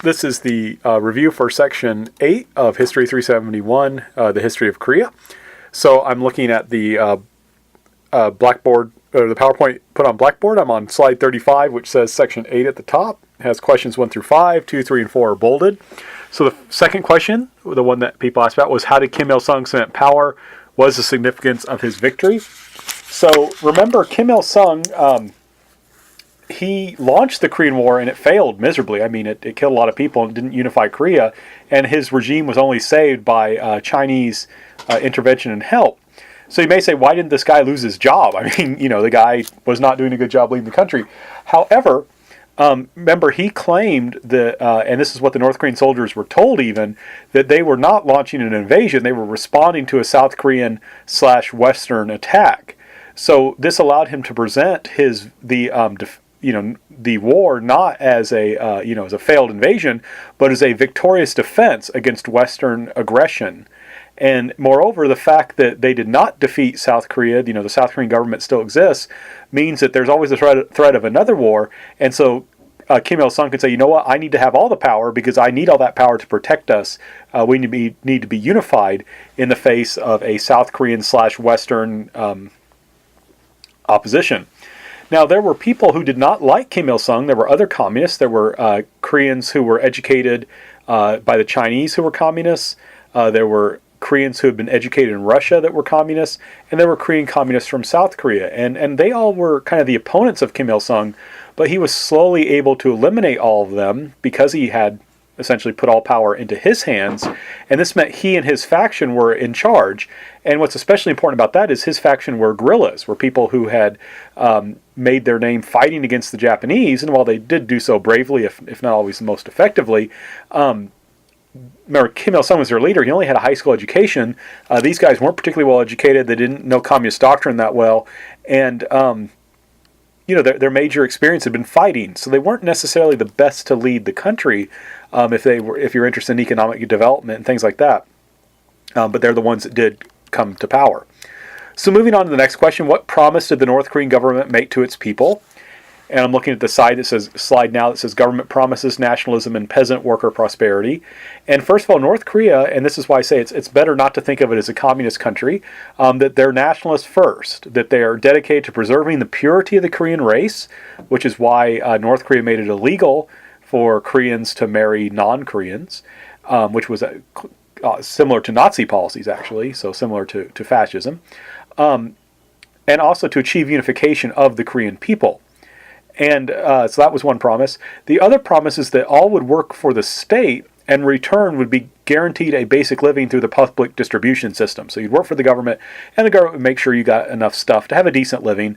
This is the review for Section 8 of History 371, the history of Korea. So I'm looking at the Blackboard, or the PowerPoint put on Blackboard. I'm on slide 35, which says Section 8 at the top. It has questions 1 through 5, 2, 3, and 4 are bolded. So the second question, the one that people asked about, was how did Kim Il-sung cement power? What is the significance of his victory? So remember, Kim Il-sung, he launched the Korean War and it failed miserably. I mean, it killed a lot of people and didn't unify Korea. And his regime was only saved by Chinese intervention and help. So you may say, why didn't this guy lose his job? I mean, the guy was not doing a good job leading the country. However, remember, he claimed that, and this is what the North Korean soldiers were told even, that they were not launching an invasion. They were responding to a South Korean/Western attack. So this allowed him to present the war not as as a failed invasion, but as a victorious defense against Western aggression. And moreover, the fact that they did not defeat South Korea, the South Korean government still exists, means that there's always a threat of another war. And so Kim Il-sung could say, you know what, I need to have all the power because I need all that power to protect us. We need to be unified in the face of a South Korean/Western opposition. Now, there were people who did not like Kim Il-sung. There were other communists. There were Koreans who were educated by the Chinese who were communists. There were Koreans who had been educated in Russia that were communists, and there were Korean communists from South Korea. And they all were kind of the opponents of Kim Il-sung, but he was slowly able to eliminate all of them because he had essentially put all power into his hands, and this meant he and his faction were in charge. And what's especially important about that is his faction were guerrillas, were people who had made their name fighting against the Japanese, and while they did do so bravely, if not always most effectively, remember, Kim Il-sung was their leader. He only had a high school education. These guys weren't particularly well educated. They didn't know communist doctrine that well. And, their major experience had been fighting. So they weren't necessarily the best to lead the country if you're interested in economic development and things like that. But they're the ones that did come to power. So moving on to the next question, what promise did the North Korean government make to its people? And I'm looking at the slide now that says government promises nationalism and peasant worker prosperity. And first of all, North Korea, and this is why I say it's better not to think of it as a communist country, that they're nationalists first, that they are dedicated to preserving the purity of the Korean race, which is why North Korea made it illegal for Koreans to marry non-Koreans, which was similar to Nazi policies, actually, so similar to fascism, and also to achieve unification of the Korean people. And so that was one promise. The other promise is that all would work for the state and in return would be guaranteed a basic living through the public distribution system. So you'd work for the government, and the government would make sure you got enough stuff to have a decent living.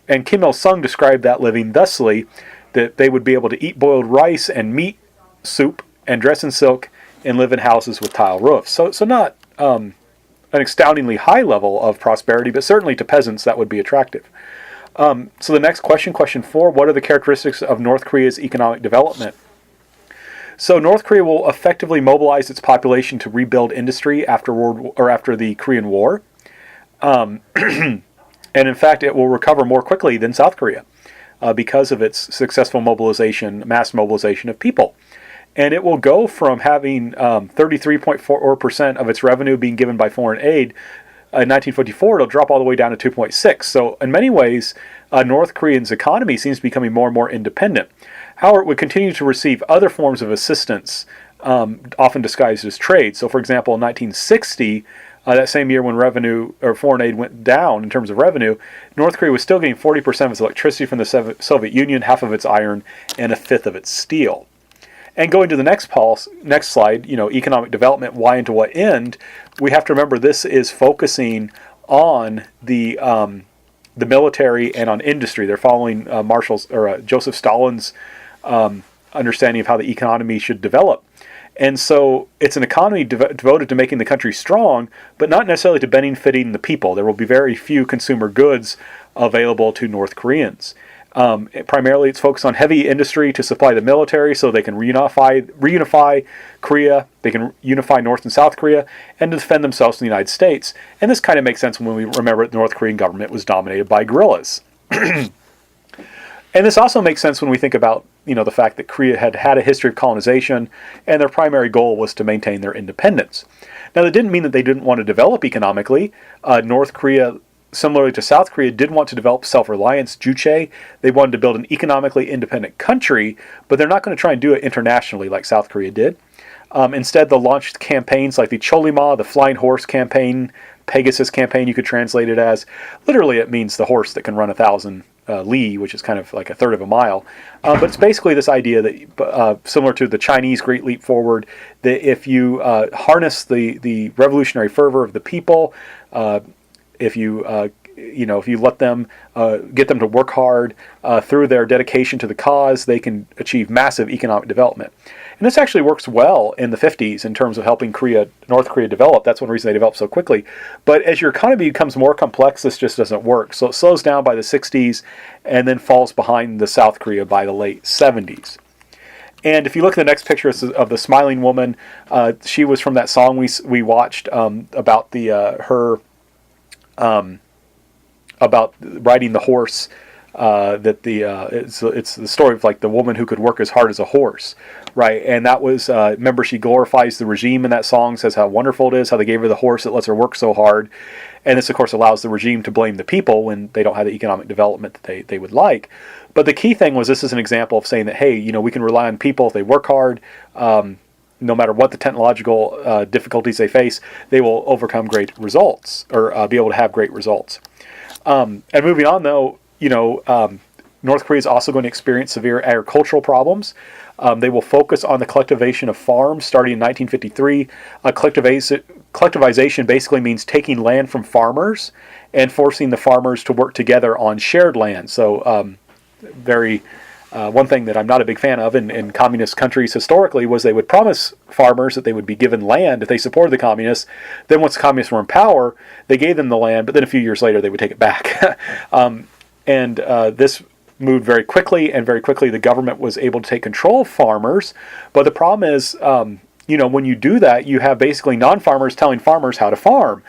And Kim Il-sung described that living thusly, that they would be able to eat boiled rice and meat soup and dress in silk and live in houses with tile roofs. So not an astoundingly high level of prosperity, but certainly to peasants that would be attractive. So the next question, question 4, what are the characteristics of North Korea's economic development? So North Korea will effectively mobilize its population to rebuild industry after the Korean War. And in fact, it will recover more quickly than South Korea because of its successful mass mobilization of people. And it will go from having 33.4% of its revenue being given by foreign aid. In 1954, it'll drop all the way down to 2.6. So in many ways, North Korea's economy seems to be becoming more and more independent. However, it would continue to receive other forms of assistance, often disguised as trade. So for example, in 1960, that same year when revenue or foreign aid went down in terms of revenue, North Korea was still getting 40% of its electricity from the Soviet Union, half of its iron, and a fifth of its steel. And going to the next slide, economic development, why and to what end, we have to remember this is focusing on the military and on industry. They're following Joseph Stalin's understanding of how the economy should develop. And so it's an economy devoted to making the country strong, but not necessarily to benefiting the people. There will be very few consumer goods available to North Koreans. Primarily, it's focused on heavy industry to supply the military so they can reunify Korea, they can unify North and South Korea, and to defend themselves in the United States. And this kind of makes sense when we remember the North Korean government was dominated by guerrillas. And this also makes sense when we think about the fact that Korea had had a history of colonization, and their primary goal was to maintain their independence. Now, that didn't mean that they didn't want to develop economically. North Korea, similarly to South Korea, did want to develop self-reliance, juche. They wanted to build an economically independent country, but they're not going to try and do it internationally like South Korea did. Instead, they'll launch campaigns like the Cholima, the Flying Horse campaign, Pegasus campaign, you could translate it as. Literally, it means the horse that can run 1,000 li, which is kind of like a third of a mile. But it's basically this idea that, similar to the Chinese Great Leap Forward, that if you harness the revolutionary fervor of the people, if you if you let them get them to work hard through their dedication to the cause, they can achieve massive economic development. And this actually works well in the 50s in terms of helping North Korea develop. That's one reason they developed so quickly. But as your economy becomes more complex, this just doesn't work. So it slows down by the 60s and then falls behind the South Korea by the late 70s. And if you look at the next picture of the smiling woman, she was from that song we watched about about riding the horse. It's the story of like the woman who could work as hard as a horse, right? And that was remember, she glorifies the regime in that song, says how wonderful it is, how they gave her the horse that lets her work so hard. And this, of course, allows the regime to blame the people when they don't have the economic development that they would like. But the key thing was, this is an example of saying that, hey, we can rely on people if they work hard. No matter what the technological difficulties they face, they will overcome great results, or be able to have great results. And moving on, though, North Korea is also going to experience severe agricultural problems. They will focus on the collectivization of farms starting in 1953. Collectivization basically means taking land from farmers and forcing the farmers to work together on shared land. So one thing that I'm not a big fan of in communist countries historically was they would promise farmers that they would be given land if they supported the communists. Then once the communists were in power, they gave them the land, but then a few years later they would take it back. This moved very quickly, and very quickly the government was able to take control of farmers. But the problem is, when you do that, you have basically non-farmers telling farmers how to farm,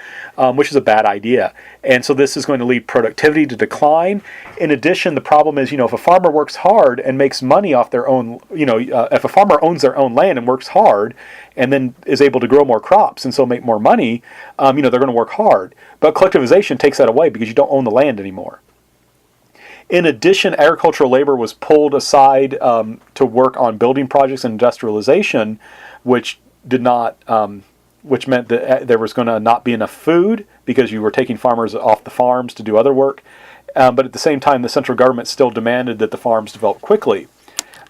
which is a bad idea. And so this is going to lead productivity to decline. In addition, the problem is, if a farmer works hard and makes money off their own, if a farmer owns their own land and works hard and then is able to grow more crops and so make more money, they're going to work hard. But collectivization takes that away because you don't own the land anymore. In addition, agricultural labor was pulled aside to work on building projects and industrialization, which meant that there was going to not be enough food because you were taking farmers off the farms to do other work. But at the same time, the central government still demanded that the farms develop quickly.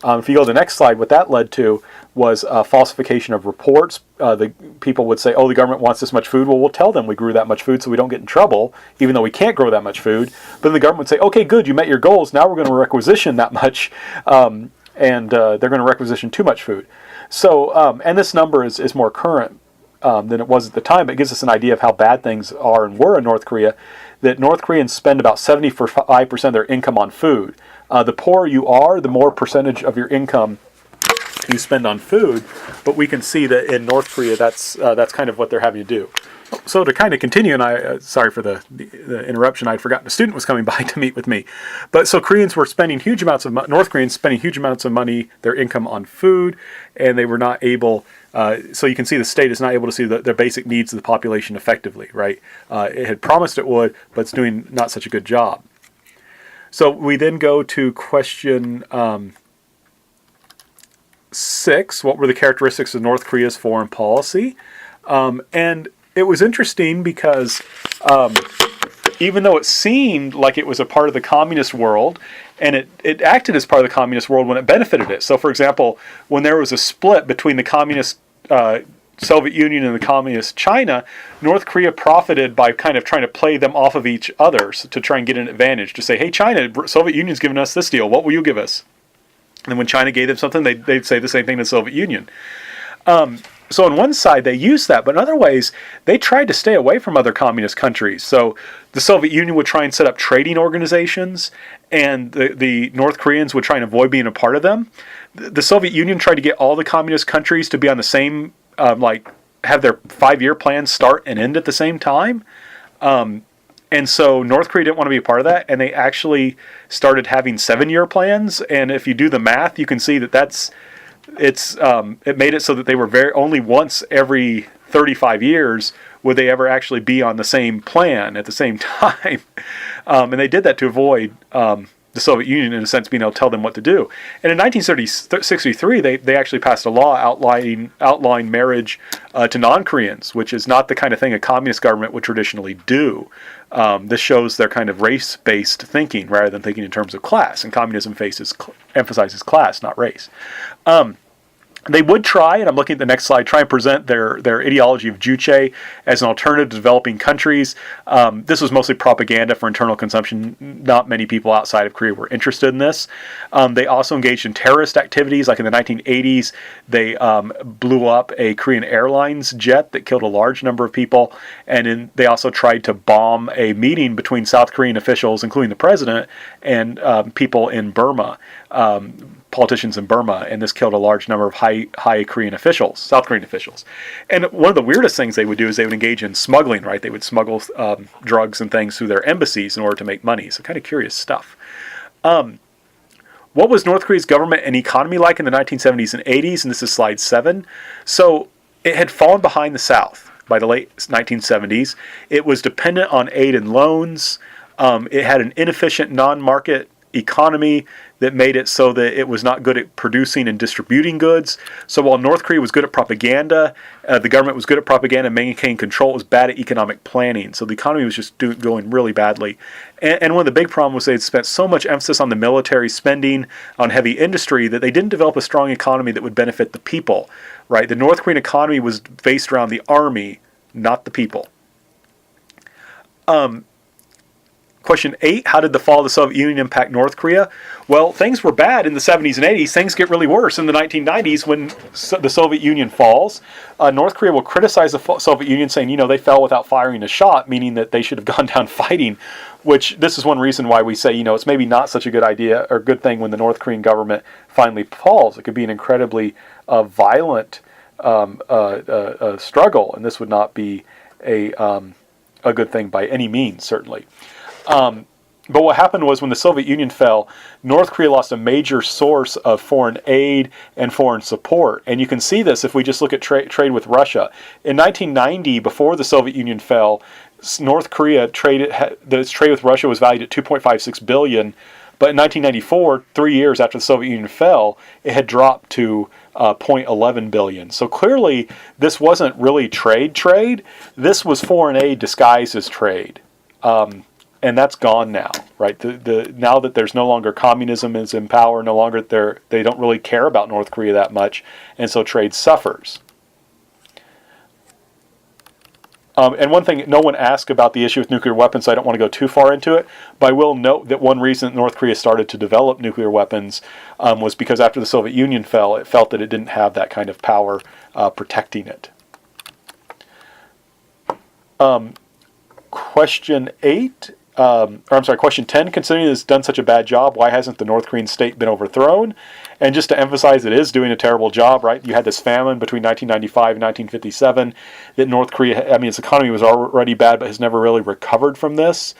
If you go to the next slide, what that led to was falsification of reports. The people would say, oh, the government wants this much food. Well, we'll tell them we grew that much food so we don't get in trouble, even though we can't grow that much food. But then the government would say, okay, good, you met your goals. Now we're going to requisition that much, and they're going to requisition too much food. So, and this number is more current than it was at the time, but it gives us an idea of how bad things are and were in North Korea, that North Koreans spend about 75% of their income on food. The poorer you are, the more percentage of your income you spend on food. But we can see that in North Korea, that's kind of what they're having to do. So to kind of continue, and I sorry for the interruption, I'd forgotten a student was coming by to meet with me. But so Koreans were spending huge amounts of North Koreans spending huge amounts of money, their income on food, and they were not able. So you can see the state is not able to see their basic needs of the population effectively. Right? It had promised it would, but it's doing not such a good job. So we then go to question 6. What were the characteristics of North Korea's foreign policy? And it was interesting because even though it seemed like it was a part of the communist world, and it acted as part of the communist world when it benefited it. So, for example, when there was a split between the communist Soviet Union and the communist China, North Korea profited by kind of trying to play them off of each other to try and get an advantage, to say, hey, China, Soviet Union's given us this deal. What will you give us? And when China gave them something, they'd say the same thing to the Soviet Union. So on one side, they used that, but in other ways, they tried to stay away from other communist countries. So the Soviet Union would try and set up trading organizations, and the North Koreans would try and avoid being a part of them. The Soviet Union tried to get all the communist countries to be on the same, have their 5-year plans start and end at the same time. And And so North Korea didn't want to be a part of that, and they actually started having 7-year plans. And if you do the math, you can see that it made it so that they were only once every 35 years would they ever actually be on the same plan at the same time. And they did that to avoid the Soviet Union, in a sense, being able to tell them what to do. And in 1963, they actually passed a law outlawing marriage to non-Koreans, which is not the kind of thing a communist government would traditionally do. This shows their kind of race-based thinking rather than thinking in terms of class. And communism emphasizes class, not race. They would try, and I'm looking at the next slide, try and present their ideology of Juche as an alternative to developing countries. This was mostly propaganda for internal consumption. Not many people outside of Korea were interested in this. They also engaged in terrorist activities, like in the 1980s. They blew up a Korean Airlines jet that killed a large number of people, and they also tried to bomb a meeting between South Korean officials, including the president, and people in Burma. Politicians in Burma, and this killed a large number of high Korean officials, South Korean officials. And one of the weirdest things they would do is they would engage in smuggling, right? They would smuggle drugs and things through their embassies in order to make money. So kind of curious stuff. What was North Korea's government and economy like in the 1970s and 80s? And this is slide 7. So it had fallen behind the South by the late 1970s. It was dependent on aid and loans. It had an inefficient non-market economy that made it so that it was not good at producing and distributing goods. So while North Korea was good at propaganda, the government was good at propaganda and maintaining control, it was bad at economic planning. So the economy was just going really badly. And one of the big problems was they had spent so much emphasis on the military spending, on heavy industry, that they didn't develop a strong economy that would benefit the people, right? The North Korean economy was based around the army, not the people. Question 8, how did the fall of the Soviet Union impact North Korea? Well, things were bad in the 70s and 80s. Things get really worse in the 1990s when the Soviet Union falls. North Korea will criticize the Soviet Union, saying, they fell without firing a shot, meaning that they should have gone down fighting, which this is one reason why we say, it's maybe not such a good idea or good thing when the North Korean government finally falls. It could be an incredibly violent struggle, and this would not be a good thing by any means, certainly. But what happened was when the Soviet Union fell, North Korea lost a major source of foreign aid and foreign support. And you can see this if we just look at trade with Russia. In 1990, before the Soviet Union fell, North Korea trade with Russia was valued at $2.56 billion. But in 1994, 3 years after the Soviet Union fell, it had dropped to $0.11 billion. So clearly, this wasn't really trade. This was foreign aid disguised as trade. And that's gone now, right? Now that there's no longer communism is in power, no longer they don't really care about North Korea that much, and so trade suffers. And one thing, no one asked about the issue with nuclear weapons, so I don't want to go too far into it, but I will note that one reason North Korea started to develop nuclear weapons was because after the Soviet Union fell, it felt that it didn't have that kind of power protecting it. Question 10, considering it's done such a bad job, why hasn't the North Korean state been overthrown? And just to emphasize, it is doing a terrible job, right? You had this famine between 1995 and 1957 that North Korea, its economy was already bad, but has never really recovered from this.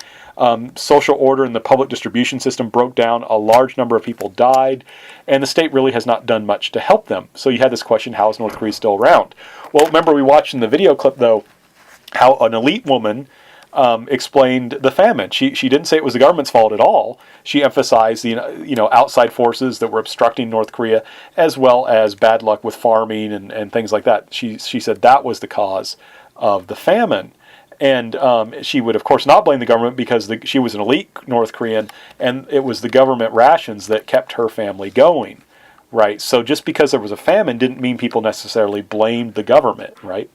Social order in the public distribution system broke down, a large number of people died, and the state really has not done much to help them. So you had this question, how is North Korea still around? Well, remember we watched in the video clip, though, how an elite woman explained the famine. She didn't say it was the government's fault at all. She emphasized the outside forces that were obstructing North Korea, as well as bad luck with farming and things like that. She said that was the cause of the famine. And she would, of course, not blame the government because she was an elite North Korean, and it was the government rations that kept her family going, right? So just because there was a famine didn't mean people necessarily blamed the government, right?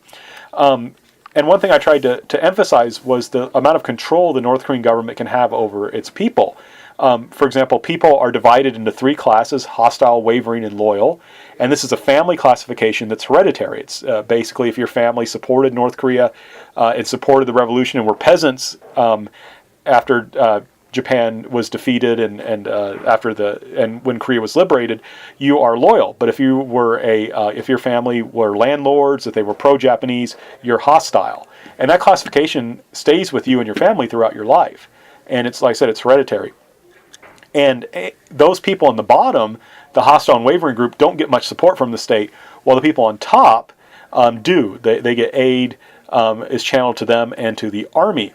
And one thing I tried to emphasize was the amount of control the North Korean government can have over its people. For example, people are divided into 3 classes: hostile, wavering, and loyal. And this is a family classification that's hereditary. It's basically if your family supported North Korea and supported the revolution and were peasants after Japan was defeated and when Korea was liberated, you are loyal. But if you were if your family were landlords, if they were pro-Japanese, you're hostile. And that classification stays with you and your family throughout your life. And it's, like I said, it's hereditary. And those people on the bottom, the hostile and wavering group, don't get much support from the state, while the people on top do. They get aid is channeled to them and to the army.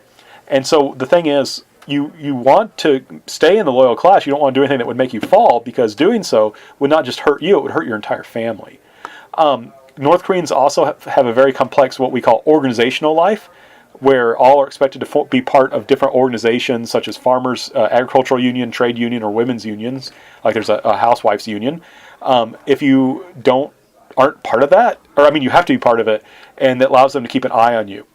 And so the thing is, you want to stay in the loyal class. You don't want to do anything that would make you fall, because doing so would not just hurt you, it would hurt your entire family. North Koreans also have a very complex, what we call organizational life, where all are expected to be part of different organizations, such as farmers, agricultural union, trade union, or women's unions. Like there's a housewives union. If you aren't part of that, you have to be part of it, and that allows them to keep an eye on you.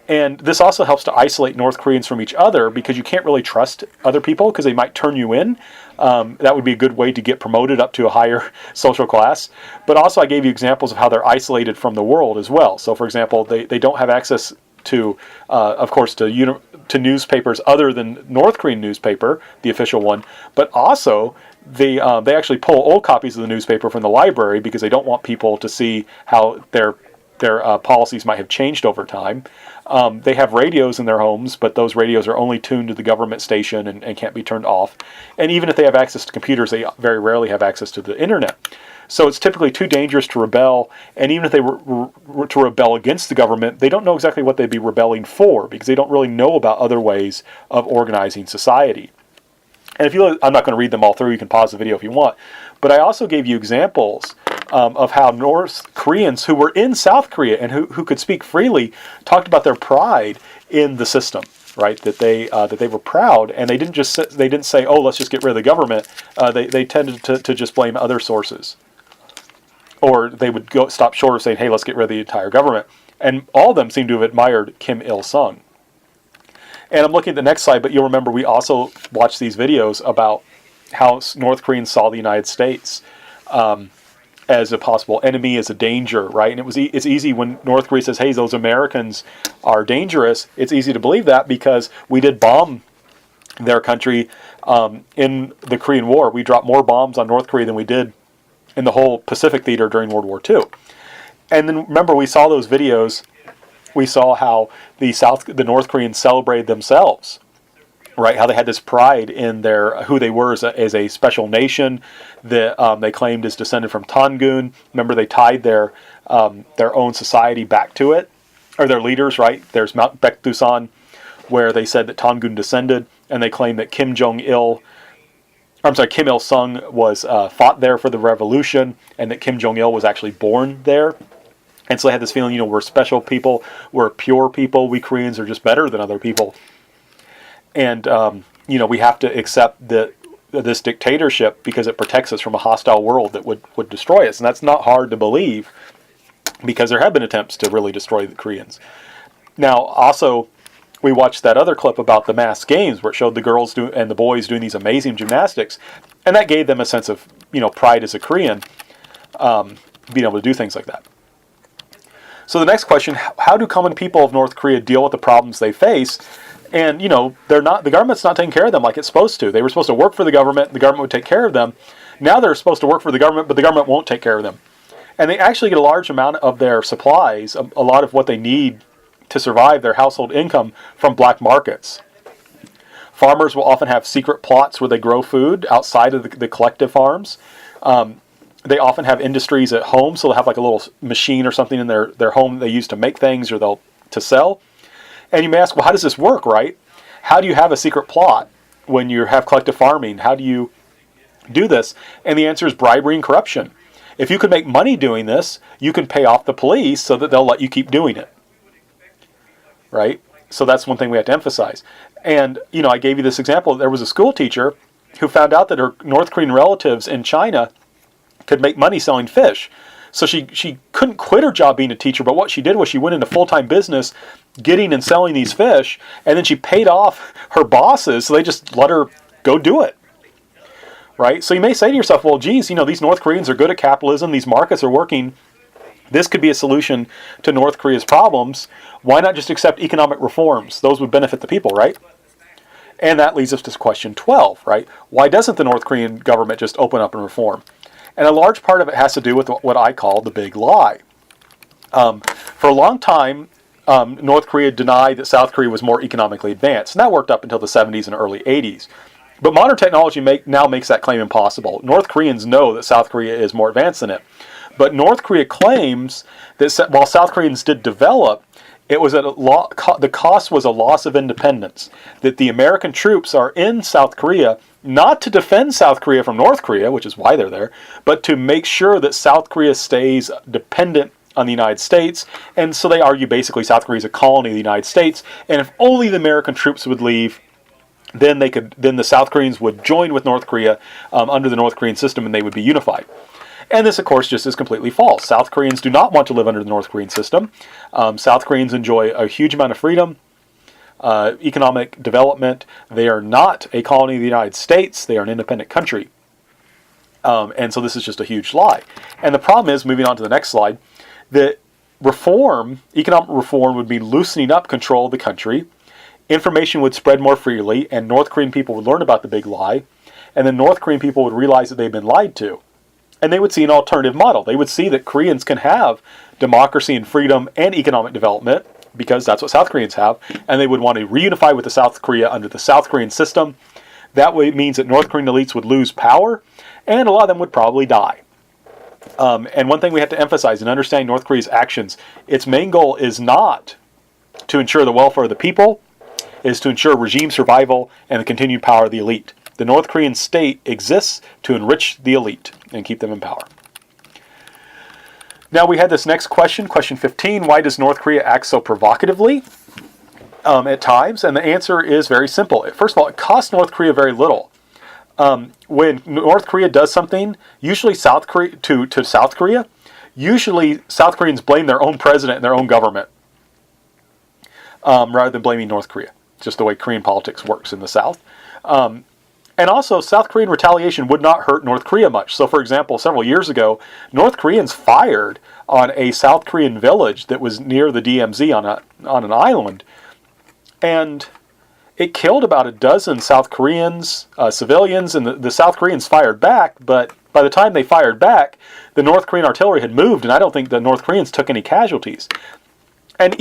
And this also helps to isolate North Koreans from each other, because you can't really trust other people because they might turn you in. That would be a good way to get promoted up to a higher social class. But also I gave you examples of how they're isolated from the world as well. So for example, they don't have access to, of course, to newspapers other than North Korean newspaper, the official one. But also they actually pull old copies of the newspaper from the library, because they don't want people to see how their policies might have changed over time. They have radios in their homes, but those radios are only tuned to the government station and can't be turned off. And even if they have access to computers, they very rarely have access to the internet. So it's typically too dangerous to rebel. And even if they were to rebel against the government, they don't know exactly what they'd be rebelling for, because they don't really know about other ways of organizing society. And I'm not going to read them all through. You can pause the video if you want. But I also gave you examples of how North Koreans who were in South Korea and who could speak freely talked about their pride in the system, right? That they were proud, and they didn't say, oh, let's just get rid of the government. They tended to just blame other sources, or they would stop short of saying, hey, let's get rid of the entire government. And all of them seem to have admired Kim Il-sung. And I'm looking at the next slide, but you'll remember we also watched these videos about how North Koreans saw the United States as a possible enemy, as a danger, right? And it's easy when North Korea says, hey, those Americans are dangerous. It's easy to believe that, because we did bomb their country in the Korean War. We dropped more bombs on North Korea than we did in the whole Pacific theater during World War II. And then remember, we saw those videos. We saw how the North Koreans celebrated themselves, right? How they had this pride in who they were as a special nation that they claimed is descended from Tangun. Remember, they tied their own society back to it, or their leaders, right? There's Mount Baekdusan, where they said that Tangun descended, and they claim that Kim Il-sung was fought there for the revolution, and that Kim Jong-il was actually born there. And so they had this feeling, we're special people, we're pure people, we Koreans are just better than other people. And, we have to accept this dictatorship because it protects us from a hostile world that would destroy us. And that's not hard to believe, because there have been attempts to really destroy the Koreans. Now, also, we watched that other clip about the mass games, where it showed the girls and the boys doing these amazing gymnastics. And that gave them a sense of, pride as a Korean, being able to do things like that. So the next question, how do common people of North Korea deal with the problems they face? And, the government's not taking care of them like it's supposed to. They were supposed to work for the government would take care of them. Now they're supposed to work for the government, but the government won't take care of them. And they actually get a large amount of their supplies, a lot of what they need to survive their household income, from black markets. Farmers will often have secret plots where they grow food outside of the collective farms. They often have industries at home, so they'll have like a little machine or something in their home they use to make things, or to sell. And you may ask, well, how does this work, right? How do you have a secret plot when you have collective farming? How do you do this? And the answer is bribery and corruption. If you can make money doing this, you can pay off the police so that they'll let you keep doing it, right? So that's one thing we have to emphasize. And, I gave you this example. There was a school teacher who found out that her North Korean relatives in China could make money selling fish. So she couldn't quit her job being a teacher, but what she did was she went into full-time business getting and selling these fish, and then she paid off her bosses, so they just let her go do it. Right? So you may say to yourself, well, geez, these North Koreans are good at capitalism, these markets are working, this could be a solution to North Korea's problems. Why not just accept economic reforms? Those would benefit the people, right? And that leads us to question 12, right? Why doesn't the North Korean government just open up and reform? And a large part of it has to do with what I call the big lie. For a long time, North Korea denied that South Korea was more economically advanced. And that worked up until the 70s and early 80s. But modern technology now makes that claim impossible. North Koreans know that South Korea is more advanced than it. But North Korea claims that while South Koreans did develop, it was at the cost was a loss of independence. That the American troops are in South Korea not to defend South Korea from North Korea, which is why they're there, but to make sure that South Korea stays dependent on the United States. And so they argue basically South Korea is a colony of the United States. And if only the American troops would leave, then the South Koreans would join with North Korea under the North Korean system, and they would be unified. And this, of course, just is completely false. South Koreans do not want to live under the North Korean system. South Koreans enjoy a huge amount of freedom, economic development. They are not a colony of the United States. They are an independent country. And so this is just a huge lie. And the problem is, moving on to the next slide, that economic reform would mean loosening up control of the country. Information would spread more freely, and North Korean people would learn about the big lie. And then North Korean people would realize that they've been lied to. And they would see an alternative model. They would see that Koreans can have democracy and freedom and economic development, because that's what South Koreans have, and they would want to reunify with the South Korea under the South Korean system. That way it means that North Korean elites would lose power, and a lot of them would probably die. And one thing we have to emphasize in understanding North Korea's actions, its main goal is not to ensure the welfare of the people, it is to ensure regime survival and the continued power of the elite. The North Korean state exists to enrich the elite and keep them in power. Now we had this next question, question 15. Why does North Korea act so provocatively at times? And the answer is very simple. First of all, it costs North Korea very little. When North Korea does something, usually South Korea to South Korea, usually South Koreans blame their own president and their own government rather than blaming North Korea. Just the way Korean politics works in the South. And also, South Korean retaliation would not hurt North Korea much. So, for example, several years ago, North Koreans fired on a South Korean village that was near the DMZ on an island. And it killed about a dozen South Koreans, civilians, and the South Koreans fired back. But by the time they fired back, the North Korean artillery had moved, and I don't think the North Koreans took any casualties. And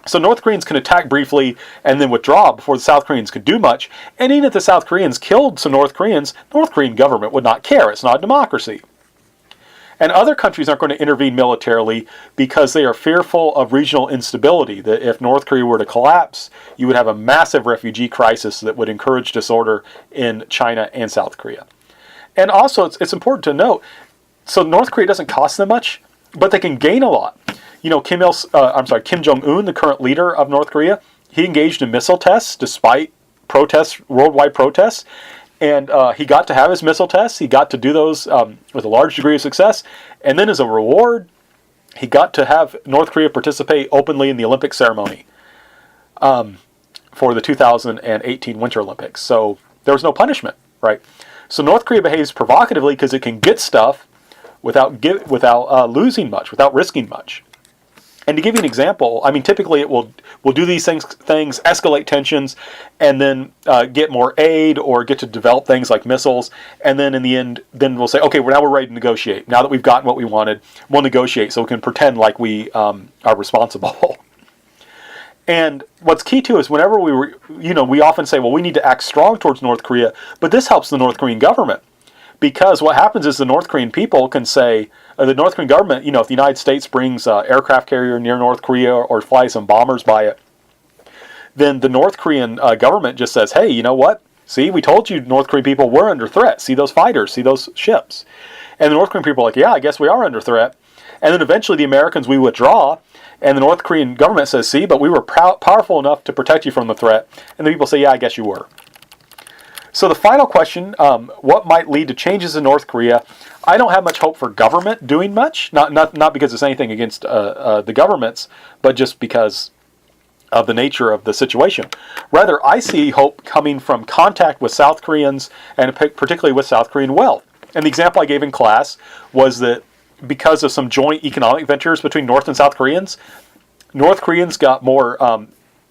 so North Koreans can attack briefly and then withdraw before the South Koreans could do much. And even if the South Koreans killed some North Koreans, North Korean government would not care. It's not a democracy. And other countries aren't going to intervene militarily because they are fearful of regional instability. That if North Korea were to collapse, you would have a massive refugee crisis that would encourage disorder in China and South Korea. And also, it's important to note, so North Korea doesn't cost them much, but they can gain a lot. You know, Kim Jong-un, the current leader of North Korea, he engaged in missile tests despite worldwide protests. And he got to have his missile tests. He got to do those with a large degree of success. And then as a reward, he got to have North Korea participate openly in the Olympic ceremony for the 2018 Winter Olympics. So there was no punishment, right? So North Korea behaves provocatively because it can get stuff without losing much, without risking much. And to give you an example, I mean, typically it will do these things, escalate tensions, and then get more aid or get to develop things like missiles. And then in the end, then we'll say, okay, now we're ready to negotiate. Now that we've gotten what we wanted, we'll negotiate so we can pretend like we are responsible. And what's key too is whenever we often say, well, we need to act strong towards North Korea, but this helps the North Korean government. Because what happens is the North Korean people can say, the North Korean government, if the United States brings an aircraft carrier near North Korea or flies some bombers by it, then the North Korean government just says, hey, you know what? See, we told you North Korean people were under threat. See those fighters, see those ships. And the North Korean people are like, yeah, I guess we are under threat. And then eventually the Americans, we withdraw. And the North Korean government says, see, but we were powerful enough to protect you from the threat. And the people say, yeah, I guess you were. So the final question, what might lead to changes in North Korea? I don't have much hope for government doing much, not because it's anything against the governments, but just because of the nature of the situation. Rather, I see hope coming from contact with South Koreans, and particularly with South Korean wealth. And the example I gave in class was that because of some joint economic ventures between North and South Koreans, North Koreans got more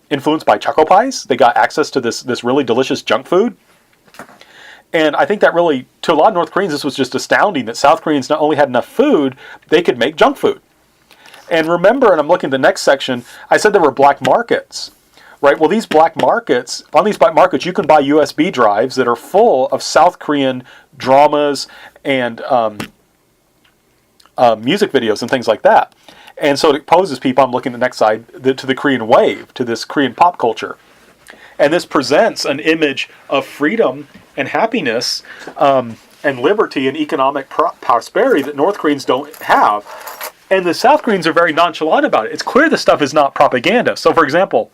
influenced by Choco Pies. They got access to this really delicious junk food. And I think that really, to a lot of North Koreans, this was just astounding that South Koreans not only had enough food, they could make junk food. And remember, and I'm looking at the next section, I said there were black markets, right? Well, these black markets, on these black markets, you can buy USB drives that are full of South Korean dramas and music videos and things like that. And so it exposes people, I'm looking at the next side, to the Korean wave, to this Korean pop culture. And this presents an image of freedom and happiness and liberty and economic prosperity that North Koreans don't have. And the South Koreans are very nonchalant about it. It's clear this stuff is not propaganda. So, for example,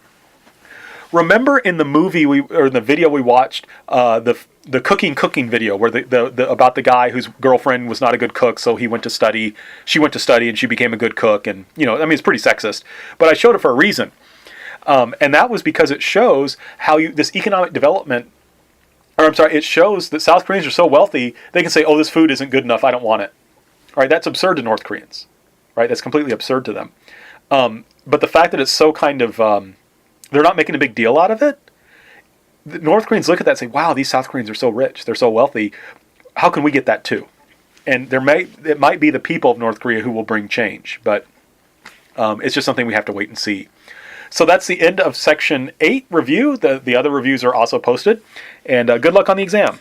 remember in the movie or in the video we watched, the cooking video, where the about the guy whose girlfriend was not a good cook, so he went to study. She went to study, and she became a good cook. And it's pretty sexist. But I showed it for a reason, and that was because it shows how this economic development. It shows that South Koreans are so wealthy they can say, "Oh, this food isn't good enough. I don't want it." All right, that's absurd to North Koreans. Right, that's completely absurd to them. But the fact that it's so kind of, they're not making a big deal out of it. The North Koreans look at that and say, wow, these South Koreans are so rich. They're so wealthy. How can we get that too? And it might be the people of North Korea who will bring change. But it's just something we have to wait and see. So that's the end of Section 8 review. The other reviews are also posted. And good luck on the exam.